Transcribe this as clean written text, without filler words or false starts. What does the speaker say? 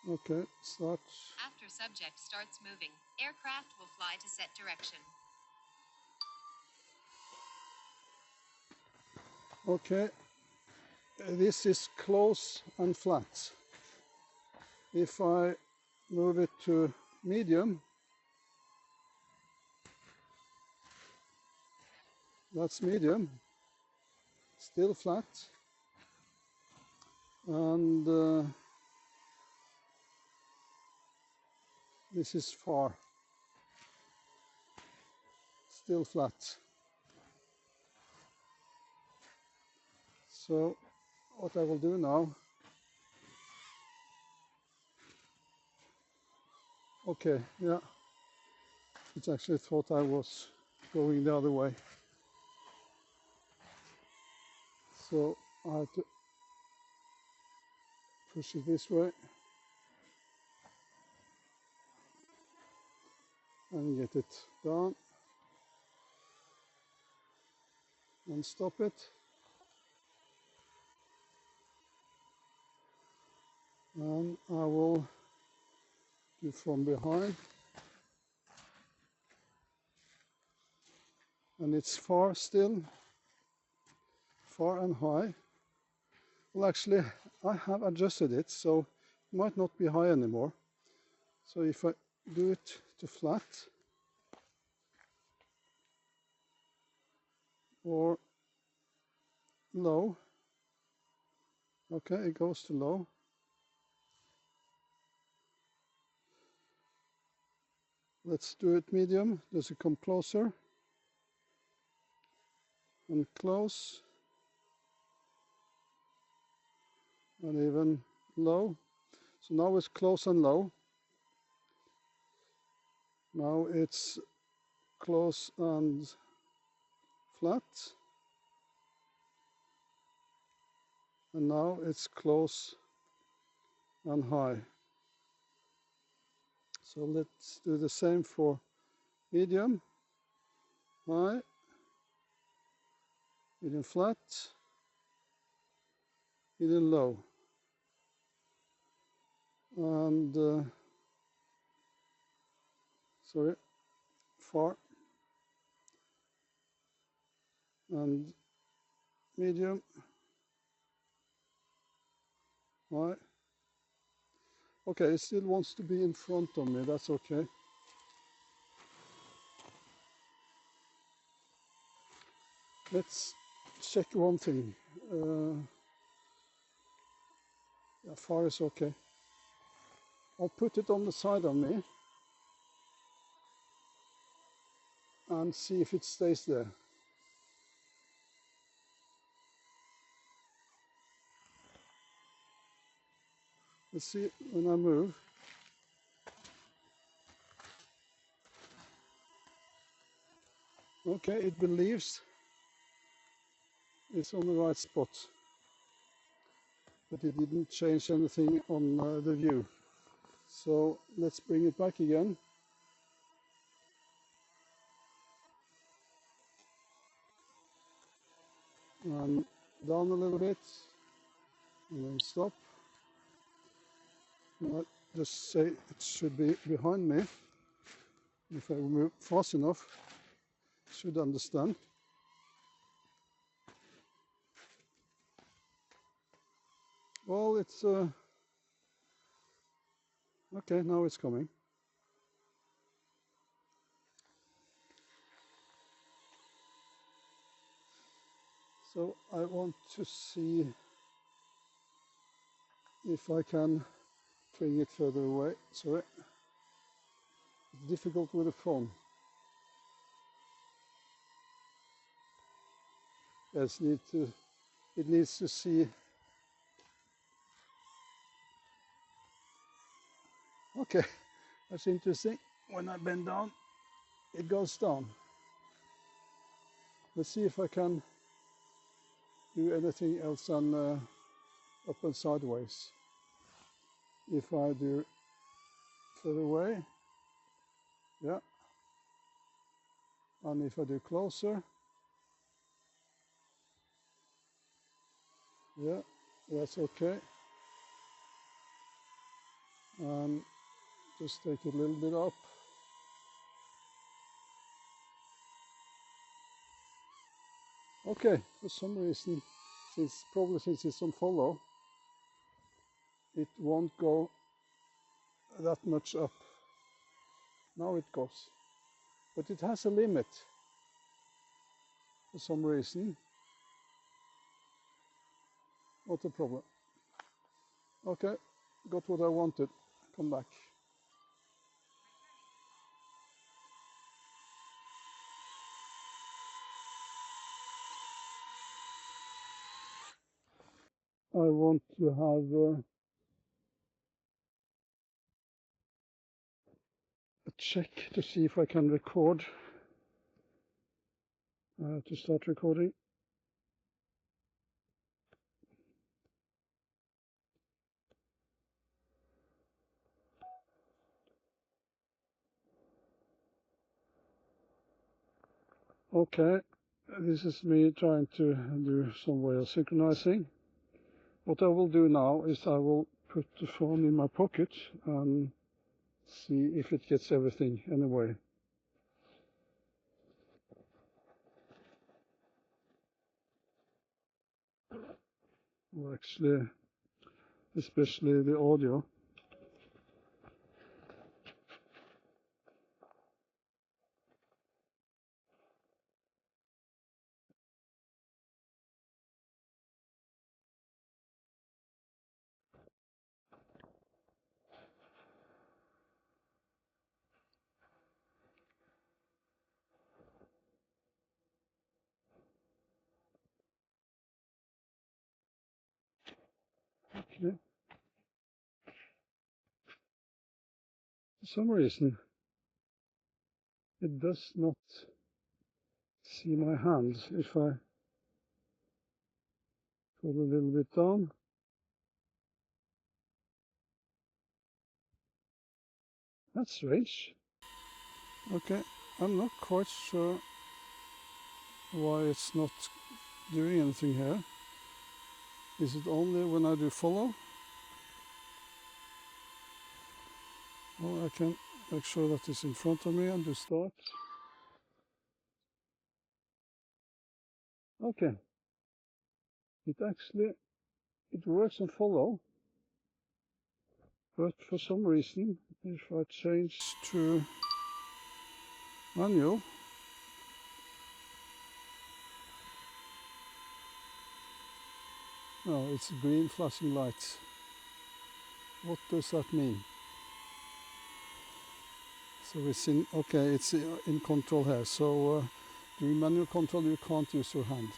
Okay, start. After subject starts moving, aircraft will fly to set direction. Okay, this is close and flat. If I move it to medium, that's medium, still flat, and this is far, still flat. So what I will do now, okay, yeah, it actually thought I was going the other way. So I have to push it this way and get it down and stop it. And I will do from behind. And it's far still, far and high. Well, actually, I have adjusted it, so it might not be high anymore. So if I do it to flat or low, okay, it goes to low. Let's do it medium. Does it come closer? And close. And even low. So now it's close and low. Now it's close and flat. And now it's close and high. So let's do the same for medium, high, medium flat, medium low. And sorry, far and medium, high. Okay, it still wants to be in front of me, that's okay. Let's check one thing. Yeah, far is okay. I'll put it on the side of me and see if it stays there. Let's see when I move. Okay, it believes it's on the right spot, but it didn't change anything on the view. So let's bring it back again. And down a little bit, and then stop. And I just say it should be behind me. If I move fast enough, it should understand. Well, it's okay, now it's coming. So I want to see if I can bring it further away. Sorry, it's difficult with the phone. Yes, it needs to see. Okay, that's interesting. When I bend down, it goes down. Let's see if I can do anything else than up and sideways. If I do further away, yeah, and if I do closer, yeah, that's okay. and just take it a little bit up. Okay, for some reason, probably since it's on follow, it won't go that much up. Now it goes, but it has a limit for some reason. Not a problem. Okay, got what I wanted. Come back. I want to have a check to see if I can record. To start recording. Okay, this is me trying to do some way of synchronizing. What I will do now is I will put the phone in my pocket and see if it gets everything anyway. Or actually, especially the audio. Okay. For some reason, it does not see my hands if I pull a little bit down. That's strange. Okay, I'm not quite sure why it's not doing anything here. Is it only when I do follow? Well, I can make sure that it's in front of me and do start. Okay. It works on follow, but for some reason, if I change to manual, no, it's green flashing lights. What does that mean? So it's in, okay, it's in control here. So doing manual control, you can't use your hand.